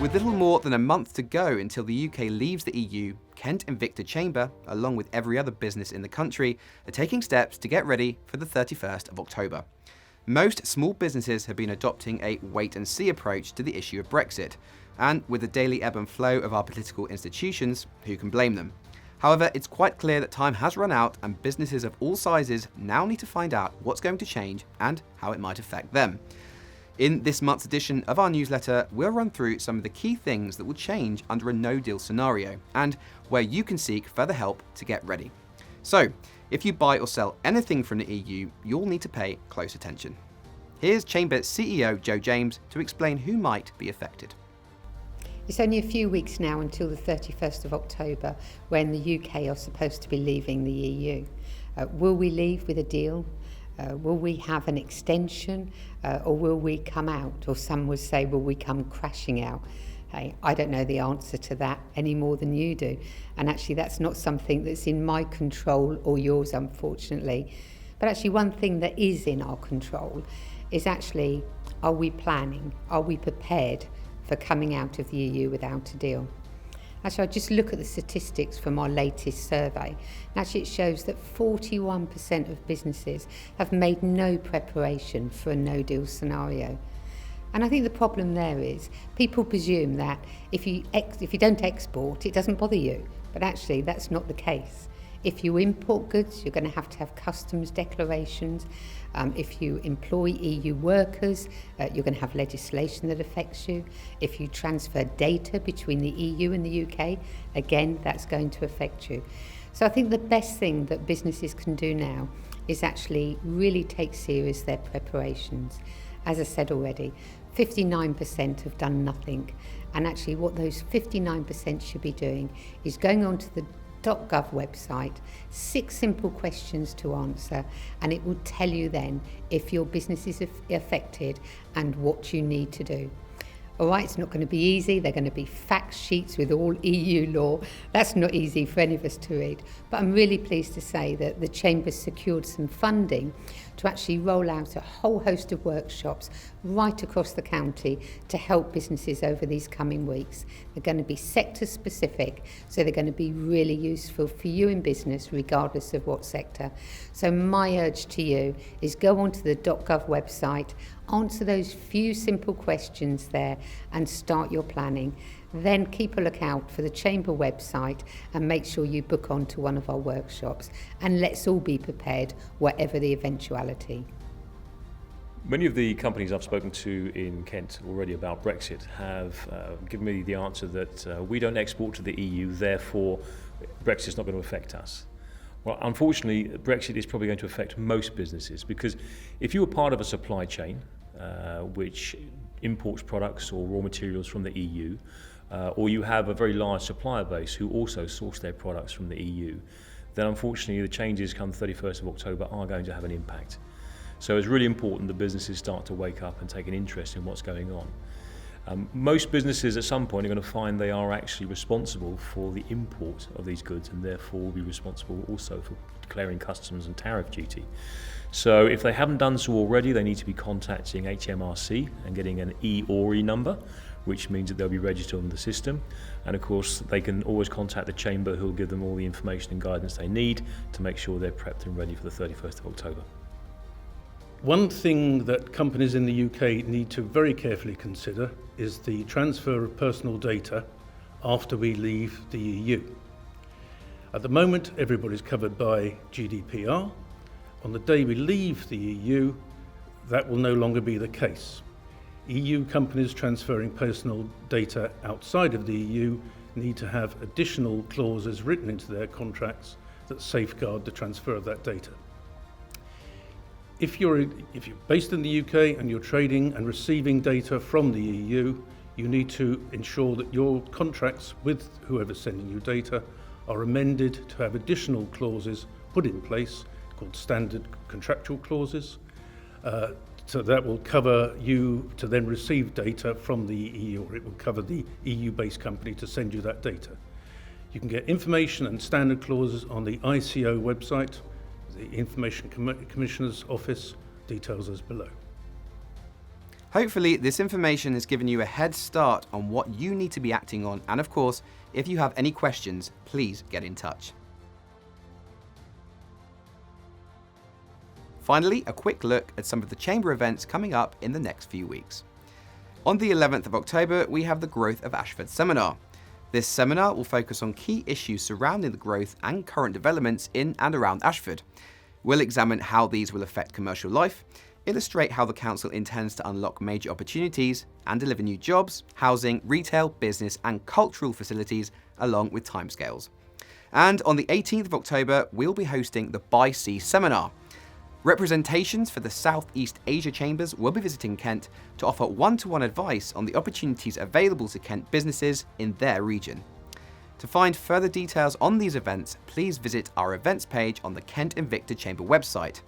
With little more than a month to go until the UK leaves the EU, Kent Invicta Chamber, along with every other business in the country, are taking steps to get ready for the 31st of October. Most small businesses have been adopting a wait-and-see approach to the issue of Brexit, and with the daily ebb and flow of our political institutions, who can blame them? However, it's quite clear that time has run out and businesses of all sizes now need to find out what's going to change and how it might affect them. In this month's edition of our newsletter, we'll run through some of the key things that will change under a no-deal scenario and where you can seek further help to get ready. So, if you buy or sell anything from the EU, you'll need to pay close attention. Here's Chamber CEO Joe James to explain who might be affected. It's only a few weeks now until the 31st of October when the UK are supposed to be leaving the EU. Will we leave with a deal? Will we have an extension or will we come out? Or some would say, will we come crashing out? Hey, I don't know the answer to that any more than you do. And actually that's not something that's in my control or yours, unfortunately. But actually one thing that is in our control is actually, are we planning? Are we prepared for coming out of the EU without a deal? Actually, I just look at the statistics from our latest survey. Actually, it shows that 41% of businesses have made no preparation for a no-deal scenario. And I think the problem there is people presume that if you don't export, it doesn't bother you. But actually, that's not the case. If you import goods, you're going to have customs declarations. If you employ EU workers, you're going to have legislation that affects you. If you transfer data between the EU and the UK, again, that's going to affect you. So I think the best thing that businesses can do now is actually really take serious their preparations. As I said already, 59% have done nothing. And actually what those 59% should be doing is going onto the .gov website, 6 simple questions to answer, and it will tell you then if your business is affected and what you need to do. All right, it's not going to be easy. They're going to be fact sheets with all EU law. That's not easy for any of us to read. But I'm really pleased to say that the Chamber secured some funding to actually roll out a whole host of workshops right across the county to help businesses over these coming weeks. They're going to be sector specific, so they're going to be really useful for you in business regardless of what sector. So my urge to you is go onto the .gov website, answer those few simple questions there and start your planning. Then keep a lookout for the Chamber website and make sure you book onto one of our workshops. And let's all be prepared, whatever the eventuality. Many of the companies I've spoken to in Kent already about Brexit have given me the answer that we don't export to the EU, therefore Brexit's not going to affect us. Well, unfortunately, Brexit is probably going to affect most businesses because if you were part of a supply chain which imports products or raw materials from the EU, or you have a very large supplier base who also source their products from the EU, then unfortunately the changes come 31st of October are going to have an impact. So it's really important that businesses start to wake up and take an interest in what's going on. Most businesses at some point are going to find they are actually responsible for the import of these goods and therefore will be responsible also for declaring customs and tariff duty. So if they haven't done so already, they need to be contacting HMRC and getting an EORI number, which means that they'll be registered on the system. And of course, they can always contact the Chamber, who will give them all the information and guidance they need to make sure they're prepped and ready for the 31st of October. One thing that companies in the UK need to very carefully consider is the transfer of personal data after we leave the EU. At the moment, everybody's covered by GDPR. On the day we leave the EU, that will no longer be the case. EU companies transferring personal data outside of the EU need to have additional clauses written into their contracts that safeguard the transfer of that data. If you're based in the UK and you're trading and receiving data from the EU, you need to ensure that your contracts with whoever's sending you data are amended to have additional clauses put in place called standard contractual clauses. So that will cover you to then receive data from the EU, or it will cover the EU-based company to send you that data. You can get information and standard clauses on the ICO website, the Information Commissioner's Office, details as below. Hopefully this information has given you a head start on what you need to be acting on, and of course, if you have any questions, please get in touch. Finally, a quick look at some of the Chamber events coming up in the next few weeks. On the 11th of October, we have the Growth of Ashford seminar. This seminar will focus on key issues surrounding the growth and current developments in and around Ashford. We'll examine how these will affect commercial life, illustrate how the council intends to unlock major opportunities and deliver new jobs, housing, retail, business and cultural facilities along with timescales. And on the 18th of October, we'll be hosting the By Sea seminar. Representations for the Southeast Asia Chambers will be visiting Kent to offer one-to-one advice on the opportunities available to Kent businesses in their region. To find further details on these events, please visit our events page on the Kent Invicta Chamber website.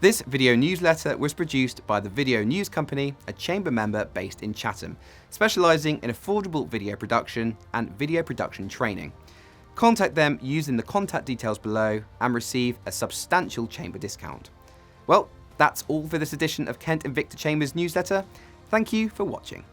This video newsletter was produced by the Video News Company, a chamber member based in Chatham, specialising in affordable video production and video production training. Contact them using the contact details below and receive a substantial chamber discount. Well, that's all for this edition of Kent Invicta Chambers newsletter. Thank you for watching.